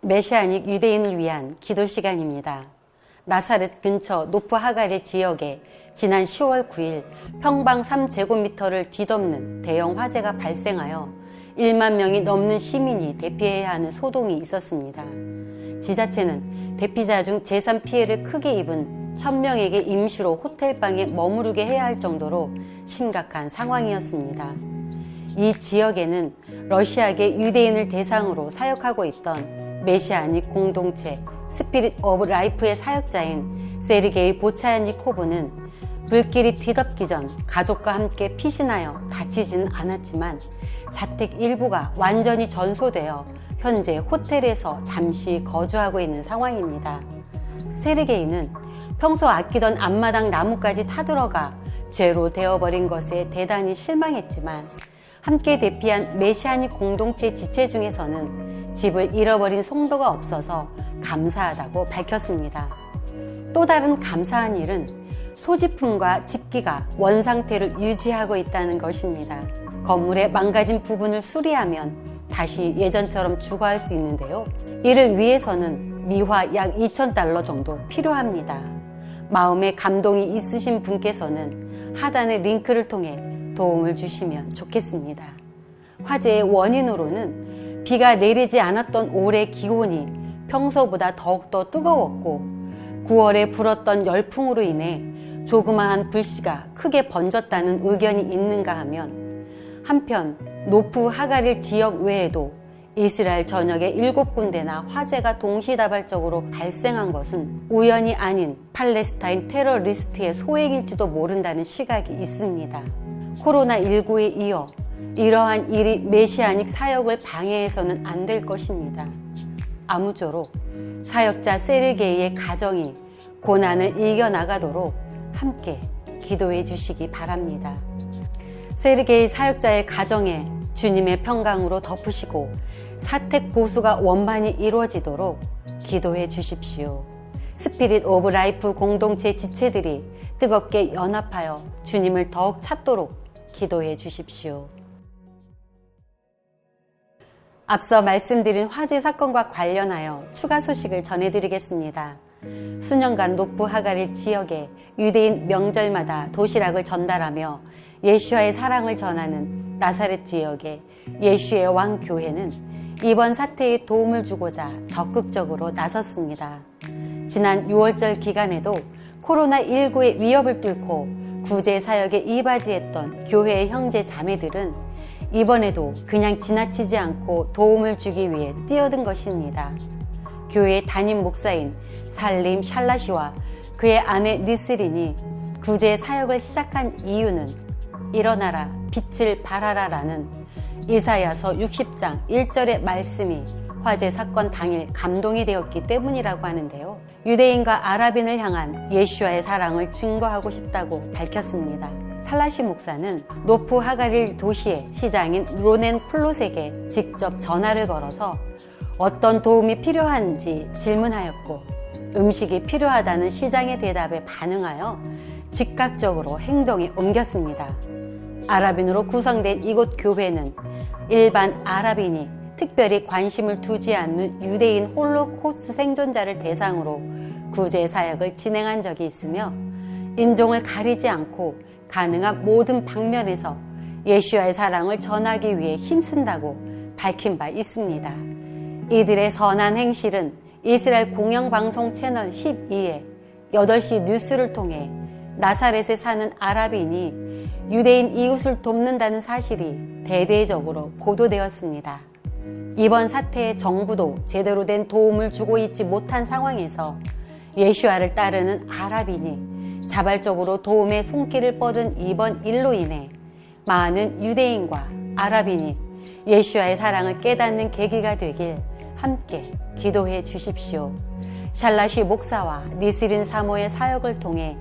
메시아닉 유대인을 위한 기도 시간입니다. 나사렛 근처 노프 하갈릴 지역에 지난 10월 9일 평방 3제곱미터를 뒤덮는 대형 화재가 발생하여 1만 명이 넘는 시민이 대피해야 하는 소동이 있었습니다. 지자체는 대피자 중 재산 피해를 크게 입은 1000명에게 임시로 호텔방에 머무르게 해야 할 정도로 심각한 상황이었습니다. 이 지역에는 러시아계 유대인을 대상으로 사역하고 있던 메시아닉 공동체 스피릿 오브 라이프의 사역자인 세르게이 보차야니코브는 불길이 뒤덮기 전 가족과 함께 피신하여 다치지는 않았지만 자택 일부가 완전히 전소되어 현재 호텔에서 잠시 거주하고 있는 상황입니다. 세르게이는 평소 아끼던 앞마당 나무까지 타들어가 죄로 되어버린 것에 대단히 실망했지만 함께 대피한 메시아닉 공동체 지체 중에서는 집을 잃어버린 성도가 없어서 감사하다고 밝혔습니다. 또 다른 감사한 일은 소지품과 집기가 원상태를 유지하고 있다는 것입니다. 건물의 망가진 부분을 수리하면 다시 예전처럼 주거할 수 있는데요. 이를 위해서는 미화 약 2,000달러 정도 필요합니다. 마음에 감동이 있으신 분께서는 하단의 링크를 통해 도움을 주시면 좋겠습니다. 화재의 원인으로는 비가 내리지 않았던 올해 기온이 평소보다 더욱더 뜨거웠고 9월에 불었던 열풍으로 인해 조그마한 불씨가 크게 번졌다는 의견이 있는가 하면 한편 노프 하갈릴 지역 외에도 이스라엘 전역의 7군데나 화재가 동시다발적으로 발생한 것은 우연이 아닌 팔레스타인 테러리스트의 소행일지도 모른다는 시각이 있습니다. 코로나19에 이어 이러한 일이 메시아닉 사역을 방해해서는 안 될 것입니다. 아무쪼록 사역자 세르게이의 가정이 고난을 이겨나가도록 함께 기도해 주시기 바랍니다. 세르게이 사역자의 가정에 주님의 평강으로 덮으시고 사택 보수가 원만히 이루어지도록 기도해 주십시오. 스피릿 오브 라이프 공동체 지체들이 뜨겁게 연합하여 주님을 더욱 찾도록 기도해 주십시오. 앞서 말씀드린 화재 사건과 관련하여 추가 소식을 전해드리겠습니다. 수년간 노프 하갈릴 지역에 유대인 명절마다 도시락을 전달하며 예수와의 사랑을 전하는 나사렛 지역의 예수의 왕 교회는 이번 사태에 도움을 주고자 적극적으로 나섰습니다. 지난 6월절 기간에도 코로나19의 위협을 뚫고 구제 사역에 이바지했던 교회의 형제 자매들은 이번에도 그냥 지나치지 않고 도움을 주기 위해 뛰어든 것입니다. 교회 담임 목사인 살림 샬라시와 그의 아내 니스린이 구제 사역을 시작한 이유는 일어나라 빛을 발하라 라는 이사야서 60장 1절의 말씀이 화재 사건 당일 감동이 되었기 때문이라고 하는데요. 유대인과 아랍인을 향한 예수와의 사랑을 증거하고 싶다고 밝혔습니다. 살라시 목사는 노프 하갈릴 도시의 시장인 로넨 플롯에게 직접 전화를 걸어서 어떤 도움이 필요한지 질문하였고 음식이 필요하다는 시장의 대답에 반응하여 즉각적으로 행동에 옮겼습니다. 아랍인으로 구성된 이곳 교회는 일반 아랍인이 특별히 관심을 두지 않는 유대인 홀로코스트 생존자를 대상으로 구제 사역을 진행한 적이 있으며 인종을 가리지 않고 가능한 모든 방면에서 예수와의 사랑을 전하기 위해 힘쓴다고 밝힌 바 있습니다. 이들의 선한 행실은 이스라엘 공영방송 채널 12의 8시 뉴스를 통해 나사렛에 사는 아랍인이 유대인 이웃을 돕는다는 사실이 대대적으로 보도되었습니다. 이번 사태에 정부도 제대로 된 도움을 주고 있지 못한 상황에서 예수와를 따르는 아랍인이 자발적으로 도움의 손길을 뻗은 이번 일로 인해 많은 유대인과 아랍인이 예수와의 사랑을 깨닫는 계기가 되길 함께 기도해 주십시오. 샬라시 목사와 니스린 사모의 사역을 통해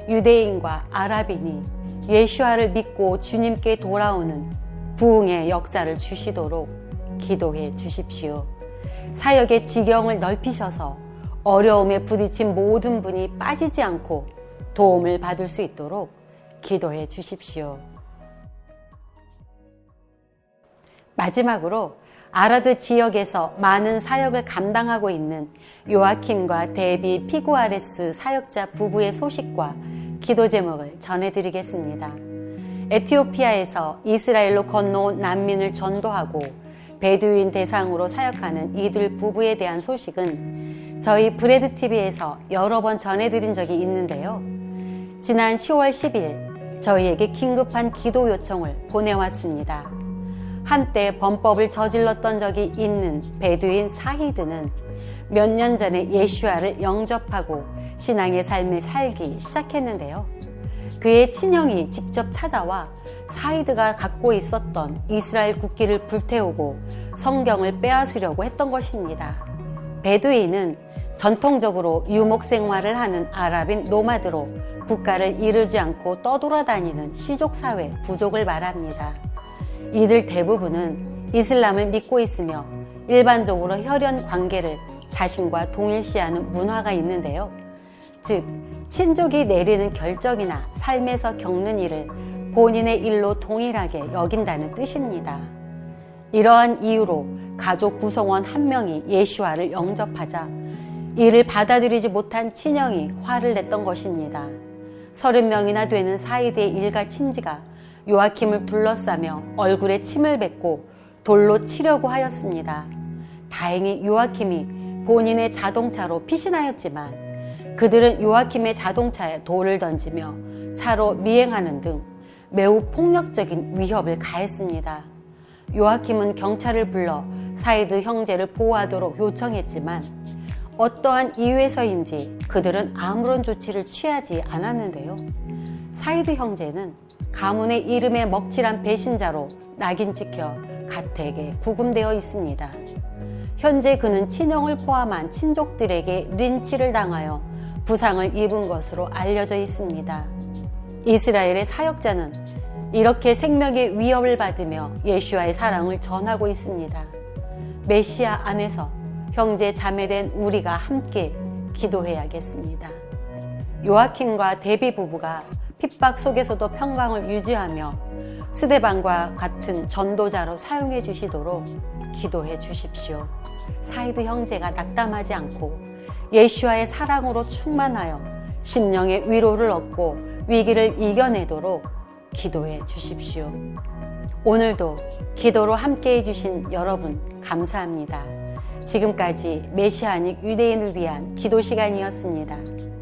유대인과 아랍인이 예수와를 믿고 주님께 돌아오는 부흥의 역사를 주시도록 기도해 주십시오. 사역의 지경을 넓히셔서 어려움에 부딪힌 모든 분이 빠지지 않고 도움을 받을 수 있도록 기도해 주십시오. 마지막으로 아라드 지역에서 많은 사역을 감당하고 있는 요아킴과 데비 피구아레스 사역자 부부의 소식과 기도 제목을 전해드리겠습니다. 에티오피아에서 이스라엘로 건너온 난민을 전도하고 베두인 대상으로 사역하는 이들 부부에 대한 소식은 저희 브레드TV에서 여러 번 전해드린 적이 있는데요. 지난 10월 10일 저희에게 긴급한 기도 요청을 보내왔습니다. 한때 범법을 저질렀던 적이 있는 베두인 사히드는 몇 년 전에 예슈아를 영접하고 신앙의 삶을 살기 시작했는데요. 그의 친형이 직접 찾아와 사히드가 갖고 있었던 이스라엘 국기를 불태우고 성경을 빼앗으려고 했던 것입니다. 베두인은 전통적으로 유목 생활을 하는 아랍인 노마드로 국가를 이루지 않고 떠돌아다니는 시족사회 부족을 말합니다. 이들 대부분은 이슬람을 믿고 있으며 일반적으로 혈연 관계를 자신과 동일시하는 문화가 있는데요. 즉, 친족이 내리는 결정이나 삶에서 겪는 일을 본인의 일로 동일하게 여긴다는 뜻입니다. 이러한 이유로 가족 구성원 한 명이 예슈아를 영접하자 이를 받아들이지 못한 친형이 화를 냈던 것입니다. 30명이나 되는 사이드의 일가 친지가 요아킴을 둘러싸며 얼굴에 침을 뱉고 돌로 치려고 하였습니다. 다행히 요아킴이 본인의 자동차로 피신하였지만 그들은 요아킴의 자동차에 돌을 던지며 차로 미행하는 등 매우 폭력적인 위협을 가했습니다. 요아킴은 경찰을 불러 사이드 형제를 보호하도록 요청했지만 어떠한 이유에서인지 그들은 아무런 조치를 취하지 않았는데요. 사이드 형제는 가문의 이름에 먹칠한 배신자로 낙인 찍혀 가택에 구금되어 있습니다. 현재 그는 친형을 포함한 친족들에게 린치를 당하여 부상을 입은 것으로 알려져 있습니다. 이스라엘의 사역자는 이렇게 생명의 위협을 받으며 예슈아의 사랑을 전하고 있습니다. 메시아 안에서 형제 자매된 우리가 함께 기도해야겠습니다. 요아킴과 데비 부부가 핍박 속에서도 평강을 유지하며 스데반과 같은 전도자로 사용해 주시도록 기도해 주십시오. 사이드 형제가 낙담하지 않고 예슈아의 사랑으로 충만하여 심령의 위로를 얻고 위기를 이겨내도록 기도해 주십시오. 오늘도 기도로 함께해 주신 여러분 감사합니다. 지금까지 메시아닉 유대인을 위한 기도 시간이었습니다.